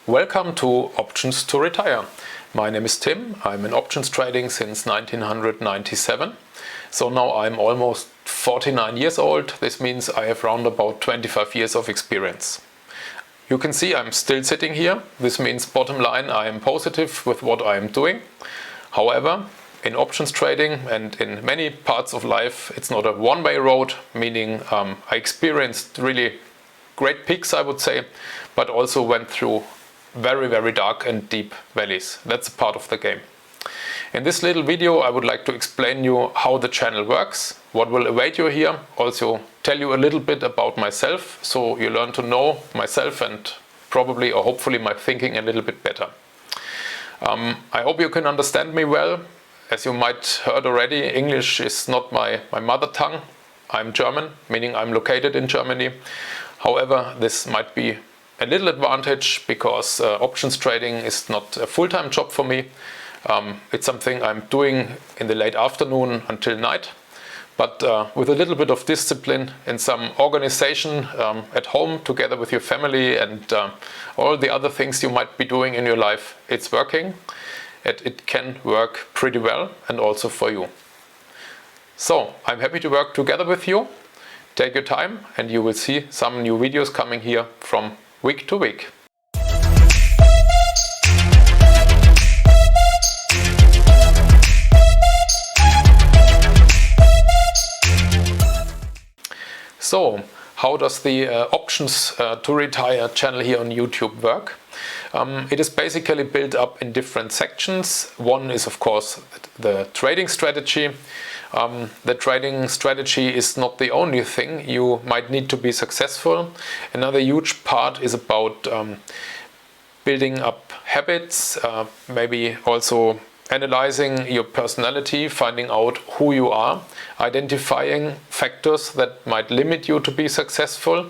Welcome to Options to Retire. My name is Tim. I'm in options trading since 1997. So now I'm almost 49 years old. This means I have round about 25 years of experience. You can see I'm still sitting here. This means bottom line I am positive with what I am doing. However, in options trading and in many parts of life, it's not a one-way road, meaning I experienced really great peaks, I would say, but also went through very dark and deep valleys. That's a part of the game. In this little video I would like to explain you how the channel works, what will await you here, also tell you a little bit about myself so you learn to know myself and probably or hopefully my thinking a little bit better. I hope you can understand me well. As you might heard already, English is not my mother tongue. I'm German, meaning I'm located in Germany. However, this might be a little advantage because options trading is not a full-time job for me. It's something I'm doing in the late afternoon until night, but with a little bit of discipline and some organization at home together with your family and all the other things you might be doing in your life, it's working. It can work pretty well and also for you. So I'm happy to work together with you. Take your time and you will see some new videos coming here from week to week. So, how does the Options to Retire channel here on YouTube work? It is basically built up in different sections. One is of course the trading strategy. The trading strategy is not the only thing you might need to be successful. Another huge part is about building up habits, maybe also analyzing your personality, finding out who you are, identifying factors that might limit you to be successful.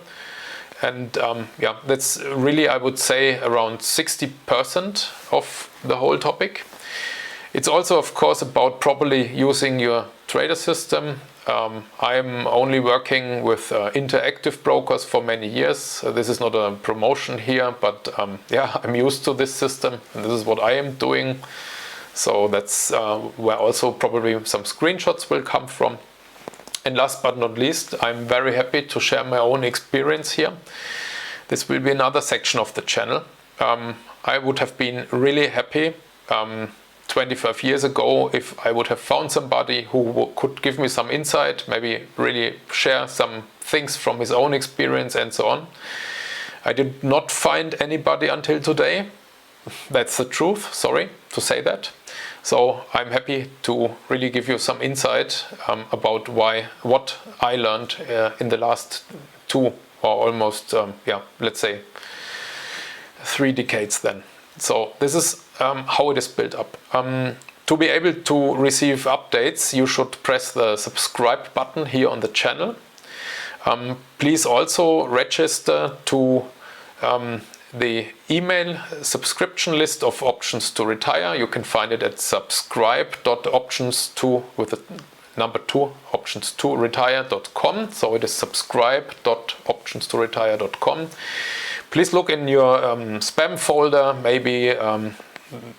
And yeah, that's really, I would say, around 60% of the whole topic. It's also, of course, about properly using your trader system. I'm only working with interactive brokers for many years. This is not a promotion here, but yeah, I'm used to this system and this is what I am doing. So that's where also probably some screenshots will come from. And last but not least, I'm very happy to share my own experience here. This will be another section of the channel. I would have been really happy 25 years ago if I would have found somebody who could give me some insight, maybe really share some things from his own experience and so on. I did not find anybody until today. That's the truth, sorry to say that. So I'm happy to really give you some insight about what I learned in the last 2 or almost, yeah, let's say 3 decades then. So this is how it is built up. To be able to receive updates, you should press the subscribe button here on the channel. Please also register to the email subscription list of Options to Retire. You can find it at subscribe.options2 with the number 2 options2retire.com. So it is subscribe.options2retire.com. Please look in your spam folder. Maybe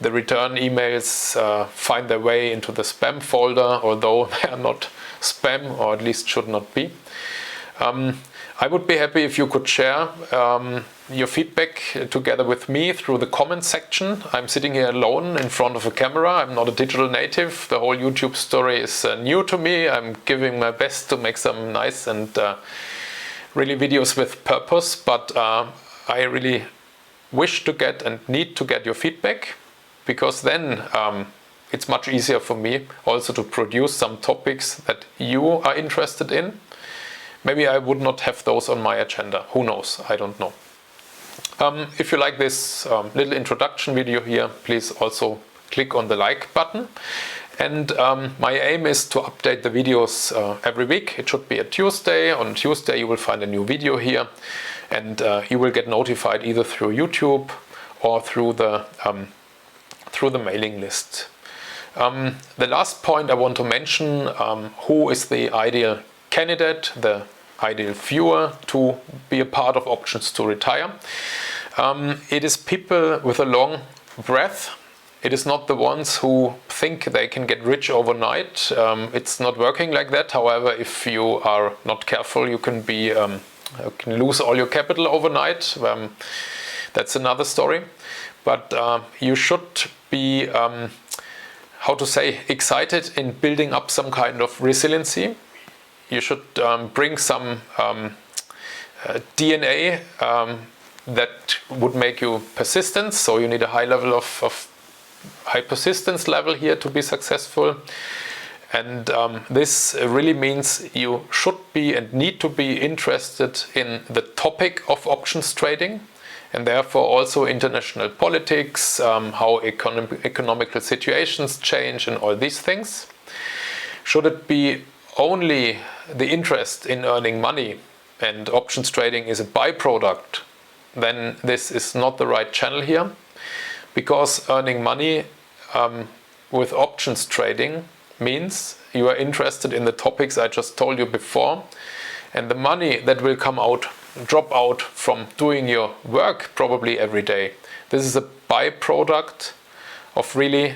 the return emails find their way into the spam folder, although they are not spam, or at least should not be. I would be happy if you could share your feedback together with me through the comments section. I'm sitting here alone in front of a camera. I'm not a digital native. The whole YouTube story is new to me. I'm giving my best to make some nice and really videos with purpose, but I really wish to get and need to get your feedback, because then it's much easier for me also to produce some topics that you are interested in. Maybe I would not have those on my agenda. Who knows? I don't know. If you like this little introduction video here, please also click on the like button. And my aim is to update the videos every week. It should be a Tuesday. On Tuesday you will find a new video here, and you will get notified either through YouTube or through the mailing list. The last point I want to mention, who is the ideal candidate, the ideal viewer to be a part of Options to Retire. It is people with a long breath. It is not the ones who think they can get rich overnight. It's not working like that. However, if you are not careful, you can lose all your capital overnight. That's another story. But you should be, excited in building up some kind of resiliency. You should bring some DNA that would make you persistent. So you need a high level of high persistence level here to be successful. And this really means you should be and need to be interested in the topic of options trading, and therefore also international politics, how economical situations change and all these things. Should it be only the interest in earning money and options trading is a byproduct, then this is not the right channel here, because earning money with options trading means you are interested in the topics I just told you before, and the money that will drop out from doing your work probably every day. This is a byproduct of really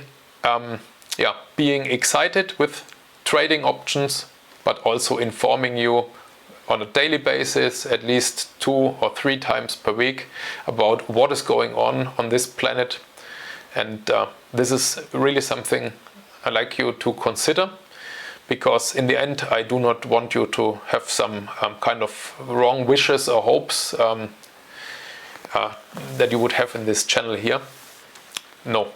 being excited with trading options, but also informing you on a daily basis, at least 2 or 3 times per week, about what is going on this planet. And this is really something I'd like you to consider, because in the end I do not want you to have some kind of wrong wishes or hopes that you would have in this channel here. No,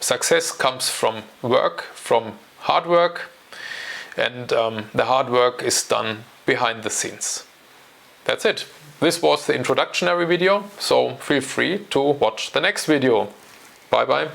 success comes from work, from hard work, and the hard work is done behind the scenes. That's it. This was the introductory video, so feel free to watch the next video. Bye bye.